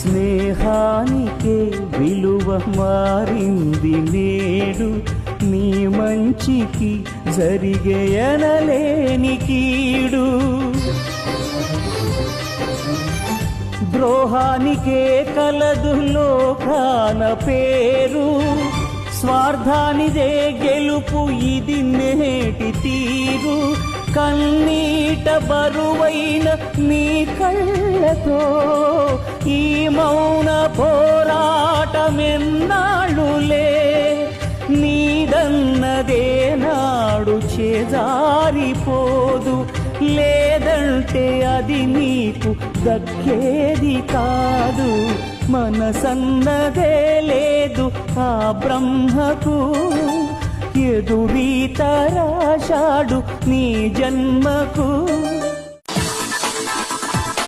స్నేహానికే విలువ మారింది నేడు, నీ మంచికి జరిగేయనలేని కీడు. ద్రోహానికే కలదు లోకాన పేరు, స్వార్థానిదే గెలుపు ఇది నేటి తీరు. కన్నీట బరువైన నీ కళ్ళతో ఈ మౌన పోరాటమెన్నాళ్ళులే, నీదన్నదే నాడు చేజారిపోదు, లేదంటే అది నీకు దక్కేది కాదు. మనసన్నదే లేదు ఆ బ్రహ్మకు, ఎదురీత రాశాడు నీ జన్మకు.